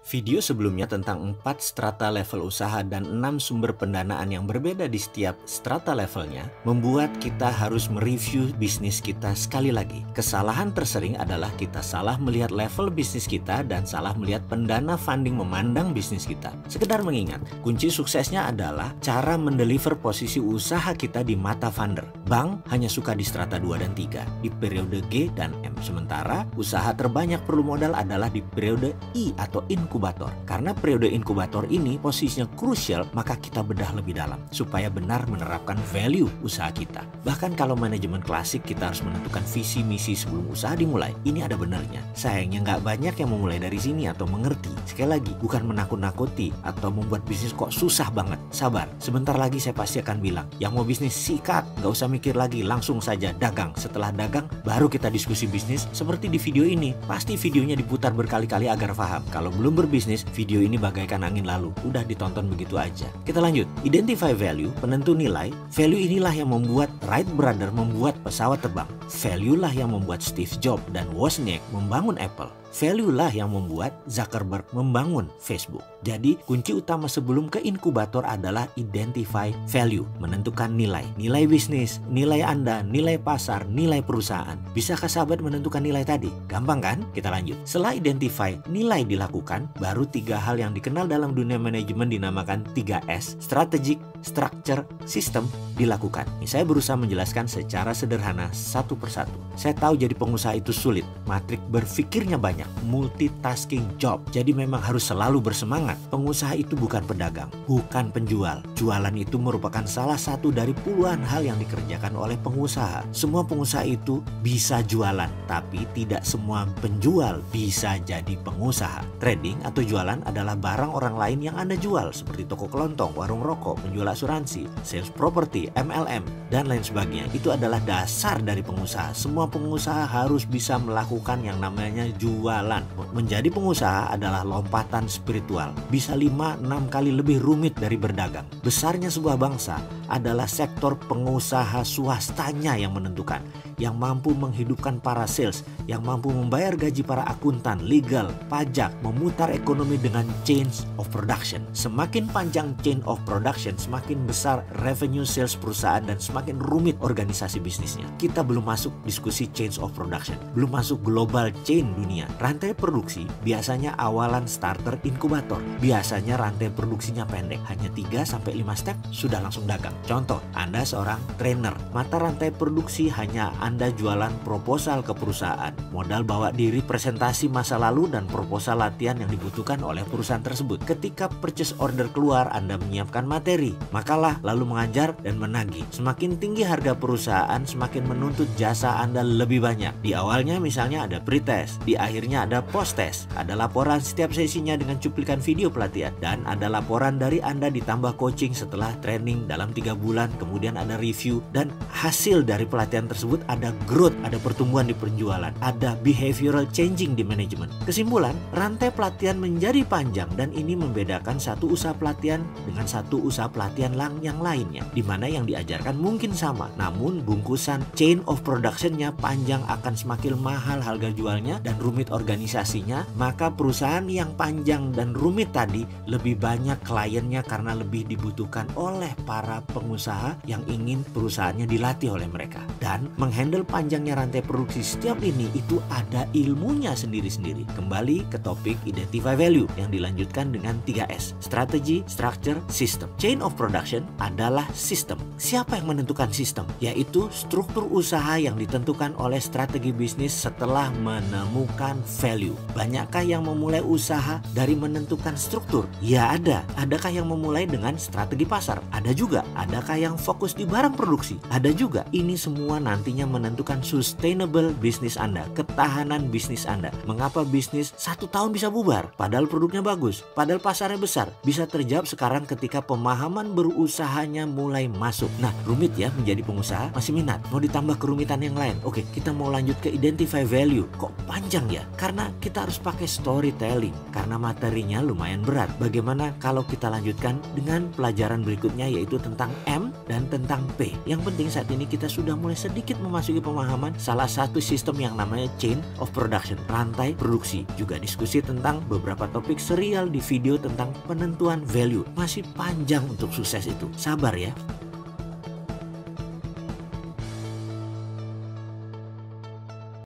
Video sebelumnya tentang 4 strata level usaha dan 6 sumber pendanaan yang berbeda di setiap strata levelnya membuat kita harus mereview bisnis kita sekali lagi. Kesalahan tersering adalah kita salah melihat level bisnis kita dan salah melihat pendana funding memandang bisnis kita. Sekedar mengingat, kunci suksesnya adalah cara mendeliver posisi usaha kita di mata funder. Bank hanya suka di strata 2 dan 3, di periode G dan M. Sementara usaha terbanyak perlu modal adalah di periode I atau inkubator. Karena periode inkubator ini posisinya krusial, maka kita bedah lebih dalam supaya benar menerapkan value usaha kita. Bahkan kalau manajemen klasik kita harus menentukan visi misi sebelum usaha dimulai. Ini ada benarnya. Sayangnya nggak banyak yang memulai dari sini atau mengerti. Sekali lagi, bukan menakut-nakuti atau membuat bisnis kok susah banget. Sabar, sebentar lagi saya pasti akan bilang, yang mau bisnis sikat, nggak usah mikir lagi, langsung saja dagang. Setelah dagang, baru kita diskusi bisnis seperti di video ini. Pasti videonya diputar berkali-kali agar paham. Kalau belum berbisnis, video ini bagaikan angin lalu, udah ditonton begitu aja. Kita lanjut. Identify value, penentu nilai. Value inilah yang membuat Wright Brother membuat pesawat terbang. Value lah yang membuat Steve Jobs dan Wozniak membangun Apple. Value lah yang membuat Zuckerberg membangun Facebook. Jadi kunci utama sebelum ke inkubator adalah identify value, menentukan nilai. Nilai bisnis, nilai Anda, nilai pasar, nilai perusahaan. Bisakah sahabat menentukan nilai tadi? Gampang kan? Kita lanjut. Setelah identify nilai dilakukan, baru 3 hal yang dikenal dalam dunia manajemen dinamakan 3S, strategic, structure, system dilakukan. Ini saya berusaha menjelaskan secara sederhana satu persatu. Saya tahu jadi pengusaha itu sulit, matrik berpikirnya banyak, multitasking job. Jadi memang harus selalu bersemangat. Pengusaha itu bukan pedagang, bukan penjual. Jualan itu merupakan salah satu dari puluhan hal yang dikerjakan oleh pengusaha. Semua pengusaha itu bisa jualan, tapi tidak semua penjual bisa jadi pengusaha. Trading atau jualan adalah barang orang lain yang Anda jual, seperti toko kelontong, warung rokok, penjual asuransi, sales property, MLM, dan lain sebagainya. Itu adalah dasar dari pengusaha. Semua pengusaha harus bisa melakukan yang namanya jualan. Menjadi pengusaha adalah lompatan spiritual. Bisa 5-6 kali lebih rumit dari berdagang. Besarnya sebuah bangsa adalah sektor pengusaha swastanya yang menentukan, yang mampu menghidupkan para sales, yang mampu membayar gaji para akuntan, legal, pajak, memutar ekonomi dengan chain of production. Semakin panjang chain of production, semakin besar revenue sales perusahaan dan semakin rumit organisasi bisnisnya. Kita belum masuk diskusi chain of production, belum masuk global chain dunia. Rantai produksi biasanya awalan starter inkubator. Biasanya rantai produksinya pendek, hanya 3-5 step sudah langsung dagang. Contoh, Anda seorang trainer, mata rantai produksi hanya Anda jualan proposal ke perusahaan, modal bawa diri, presentasi masa lalu, dan proposal latihan yang dibutuhkan oleh perusahaan tersebut. Ketika purchase order keluar, Anda menyiapkan materi, makalah, lalu mengajar dan menagih. Semakin tinggi harga perusahaan, semakin menuntut jasa Anda lebih banyak. Di awalnya misalnya ada pre-test, di akhirnya ada post-test, ada laporan setiap sesinya dengan cuplikan video pelatihan, dan ada laporan dari Anda ditambah coaching setelah training dalam 3 bulan, kemudian ada review, dan hasil dari pelatihan tersebut ada growth, ada pertumbuhan di penjualan, ada behavioral changing di manajemen. Kesimpulan, rantai pelatihan menjadi panjang dan ini membedakan satu usaha pelatihan dengan satu usaha pelatihan yang lainnya, di mana yang diajarkan mungkin sama, namun bungkusan chain of production-nya panjang akan semakin mahal harga jualnya dan rumit organisasinya. Maka perusahaan yang panjang dan rumit tadi lebih banyak kliennya karena lebih dibutuhkan oleh para pengusaha yang ingin perusahaannya dilatih oleh mereka. Dan menghandle panjangnya rantai produksi setiap ini itu ada ilmunya sendiri-sendiri. Kembali ke topik identify value yang dilanjutkan dengan 3S, strategy, structure, system. Chain of production adalah sistem. Siapa yang menentukan sistem? Yaitu struktur usaha yang ditentukan oleh strategi bisnis setelah menemukan value. Banyakkah yang memulai usaha dari menentukan struktur? Ya ada. Adakah yang memulai dengan strategi pasar? Ada juga. Adakah yang fokus di barang produksi? Ada juga. Ini semua nantinya menentukan sustainable bisnis Anda, ketahanan bisnis Anda. Mengapa bisnis 1 tahun bisa bubar? Padahal produknya bagus, padahal pasarnya besar. Bisa terjawab sekarang ketika pemahaman berusahanya mulai masuk. Nah, rumit ya menjadi pengusaha? Masih minat? Mau ditambah kerumitan yang lain? Oke, kita mau lanjut ke identify value. Kok panjang ya? Karena kita harus pakai storytelling, karena materinya lumayan berat. Bagaimana kalau kita lanjutkan dengan pelajaran berikutnya, yaitu tentang M dan tentang P. Yang penting saat ini kita sudah mulai sedikit memasuki pemahaman salah satu sistem yang namanya chain of production, rantai produksi. Juga diskusi tentang beberapa topik serial di video tentang penentuan value. Masih panjang untuk sukses itu. Sabar ya.